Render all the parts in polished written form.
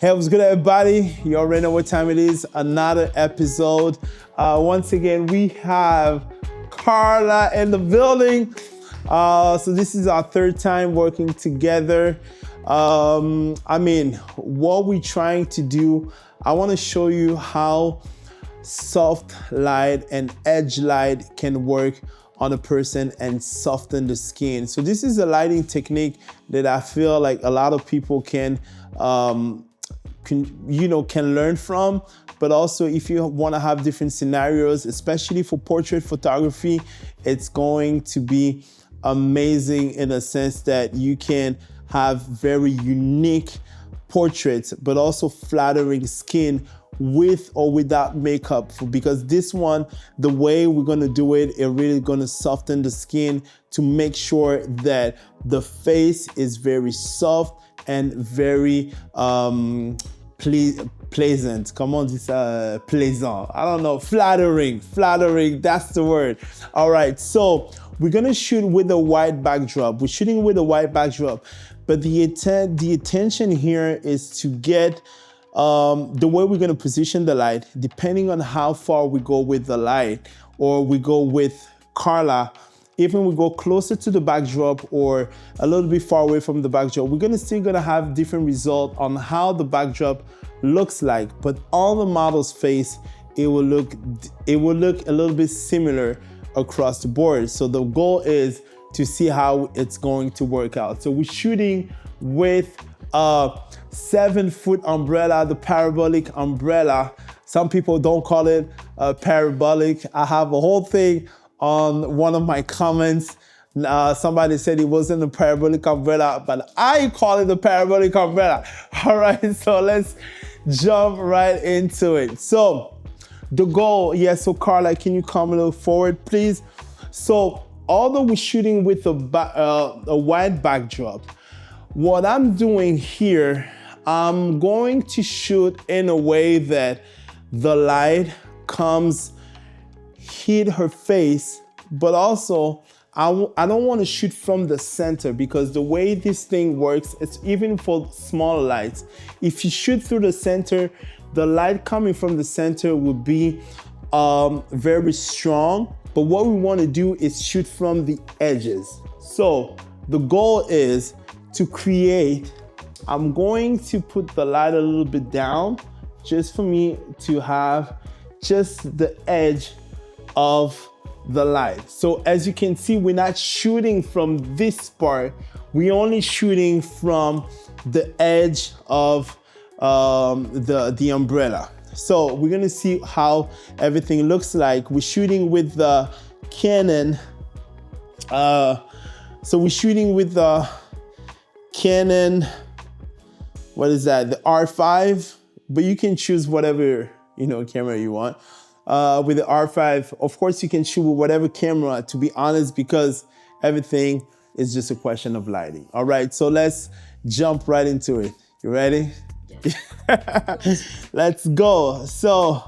Hey, what's good, everybody? You already know what time it is. Another episode. Once again, we have Karla in the building. So this is our third time working together. What we're trying to do, I want to show you how soft light and edge light can work on a person and soften the skin. So this is a lighting technique that I feel like a lot of people can learn from, but also if you want to have different scenarios, especially for portrait photography, it's going to be amazing in a sense that you can have very unique portraits, but also flattering skin with or without makeup, because this one, the way we're going to do it, it really going to soften the skin to make sure that the face is very soft and very pleasant. Come on, this pleasant. I don't know, flattering, that's the word. All right, so we're gonna shoot with a white backdrop. We're shooting with a white backdrop, but the intention here is to get the way we're gonna position the light, depending on how far we go with the light, or we go with Karla. Even we go closer to the backdrop or a little bit far away from the backdrop, we're still gonna have different result on how the backdrop looks like. But on the model's face, it will look a little bit similar across the board. So the goal is to see how it's going to work out. So we're shooting with a 7-foot umbrella, the Parabolic Umbrella. Some people don't call it parabolic. I have a whole thing on one of my comments. Somebody said it wasn't a Parabolic Umbrella, but I call it the Parabolic Umbrella. All right, so let's jump right into it. So the goal, so Karla, can you come a little forward, please? So although we're shooting with a white backdrop, what I'm doing here, I'm going to shoot in a way that the light hit her face, but also I don't want to shoot from the center, because the way this thing works, it's even for smaller lights. If you shoot through the center, the light coming from the center will be very strong. But what we want to do is shoot from the edges. So the goal is to create, I'm going to put the light a little bit down just for me to have just the edge of the light. So as you can see, we're not shooting from this part, we're only shooting from the edge of the umbrella. So we're gonna see how everything looks like. We're shooting with the Canon. So we're shooting with the Canon, what is that? The R5, but you can choose whatever camera you want. With the R5, of course, you can shoot with whatever camera, to be honest, because everything is just a question of lighting. All right, so let's jump right into it. You ready? Yes. Let's go. So,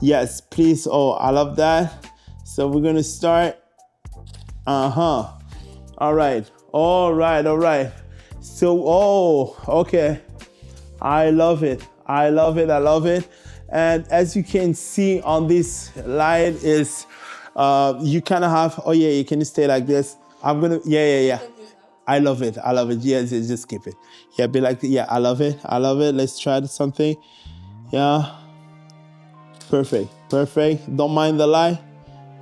yes, please. Oh, I love that. So we're gonna start. All right. So, okay. I love it. And as you can see on this light is, you kind of have, you can stay like this. I'm gonna, I love it. Yes, just keep it. Yeah, be like, I love it. Let's try something. Yeah. Perfect. Don't mind the light.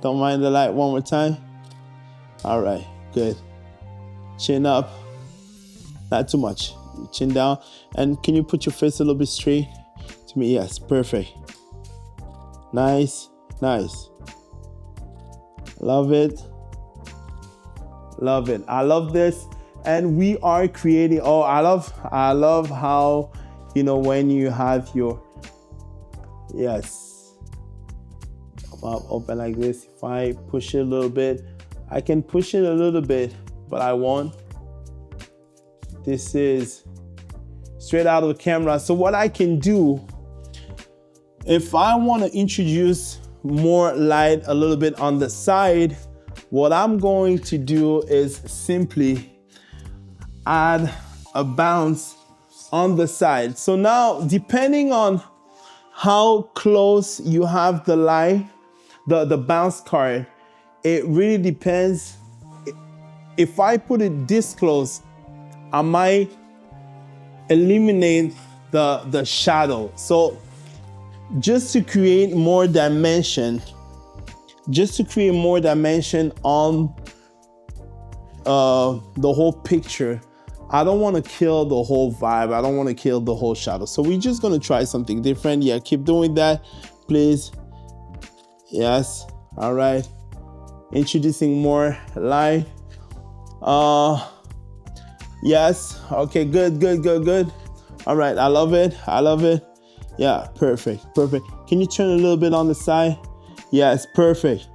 One more time. All right, good. Chin up. Not too much. Chin down. And can you put your face a little bit straight to me? Yes, perfect. Nice. Love it. I love this. And we are creating, I love how, when you have your, yes, come up, open like this. If I push it a little bit, I can push it a little bit, but I won't. This is straight out of the camera. So what I can do, if I want to introduce more light a little bit on the side, what I'm going to do is simply add a bounce on the side. So now, depending on how close you have the light, the bounce card, it really depends. If I put it this close, I might eliminate the shadow. So just to create more dimension, on the whole picture, I don't want to kill the whole vibe. I don't want to kill the whole shadow. So we're just going to try something different. Yeah, keep doing that, please. Yes, all right. Introducing more light. Yes, okay, good. All right, I love it. Yeah, perfect. Can you turn a little bit on the side? Yes, perfect.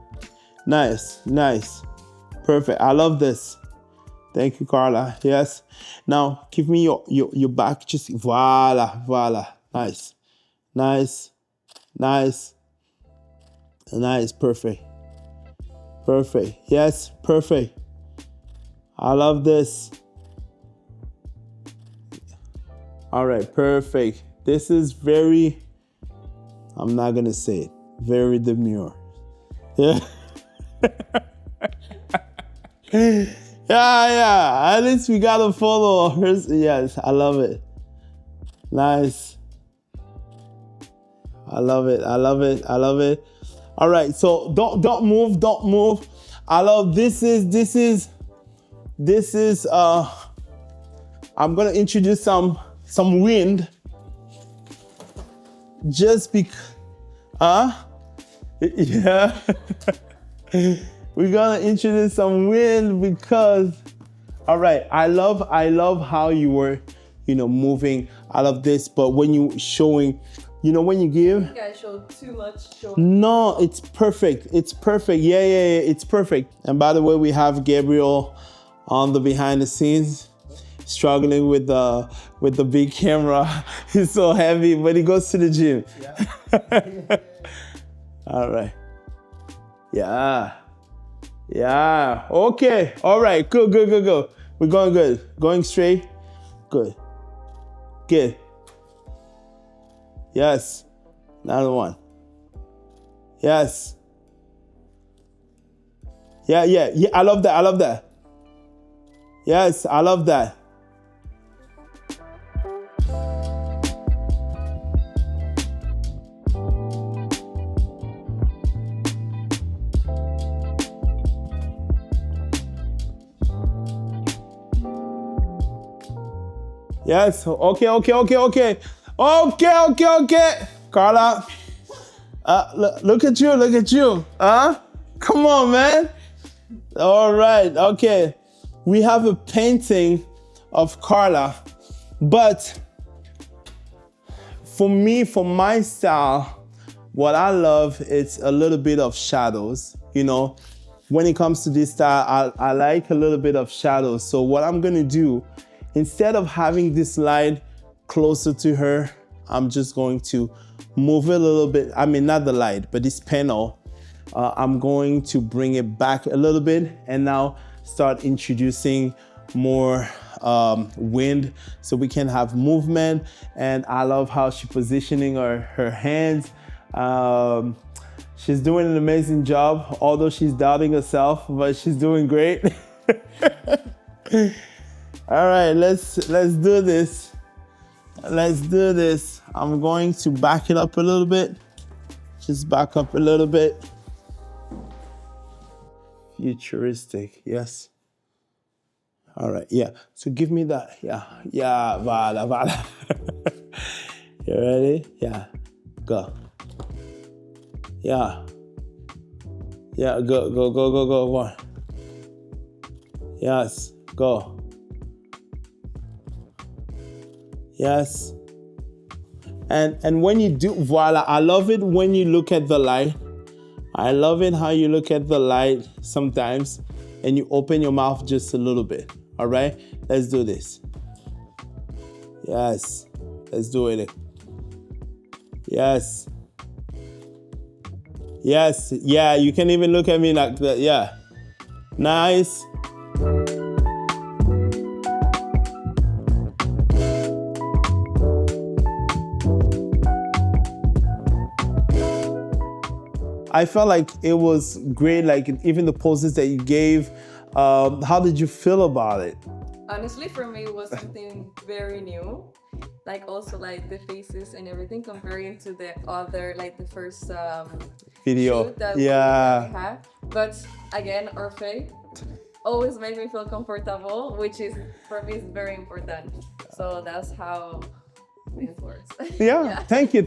Nice. Perfect, I love this. Thank you, Karla. Yes. Now, give me your back. Just voila. Nice. Perfect. Yes, perfect. I love this. All right, perfect. This is very, I'm not gonna say it, very demure. Yeah. Yeah, at least we got a photo of hers. Yes, I love it. Nice. I love it. All right, so don't move. I love this is I'm gonna introduce some wind. Just because yeah. We're gonna introduce some wind because, all right, I love how you were, moving. I love this, but when you showing, when you give. I showed too much. No, it's perfect. Yeah, it's perfect. And by the way, we have Gabriel on the behind the scenes, struggling with the big camera. He's so heavy, but he goes to the gym. Yeah. All right. Yeah. Okay. All right. Good. We're going good. Going straight. Good. Yes. Another one. Yes. Yeah. I love that. Yes, I love that. Yes, okay. Karla, look at you. Come on, man. All right, okay. We have a painting of Karla, but for me, for my style, what I love is a little bit of shadows, When it comes to this style, I like a little bit of shadows. So what I'm gonna do, instead of having this light closer to her, I'm just going to move it a little bit. I mean, not the light, but this panel. I'm going to bring it back a little bit and now start introducing more wind so we can have movement. And I love how she's positioning her hands. She's doing an amazing job, although she's doubting herself, but she's doing great. All right, let's do this. I'm going to back it up a little bit. Just back up a little bit. Futuristic, yes. All right, yeah. So give me that. Yeah, voila. You ready? Yeah, go. Yeah, go. One. Yes, go. Yes. And when you do, voila, I love it when you look at the light. I love it how you look at the light sometimes and you open your mouth just a little bit. All right, let's do this. Yes, let's do it. Yes. Yeah, you can even look at me like that. Yeah. Nice. I felt like it was great, like even the poses that you gave. How did you feel about it? Honestly, for me, it was something very new. Like also like the faces and everything comparing to the other, like the first Video. shoot that Yeah. we had. But again, our face always made me feel comfortable, which is for me is very important. So that's how this works. Yeah, thank you.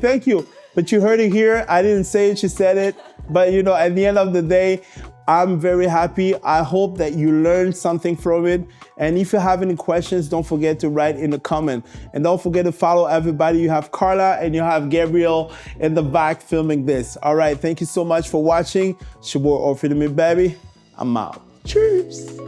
But you heard it here. I didn't say it, she said it. But you know, at the end of the day, I'm very happy. I hope that you learned something from it. And if you have any questions, don't forget to write in the comment. And don't forget to follow everybody. You have Karla and you have Gabriel in the back filming this. All right, thank you so much for watching. It's your boy Orphan, baby. I'm out. Cheers.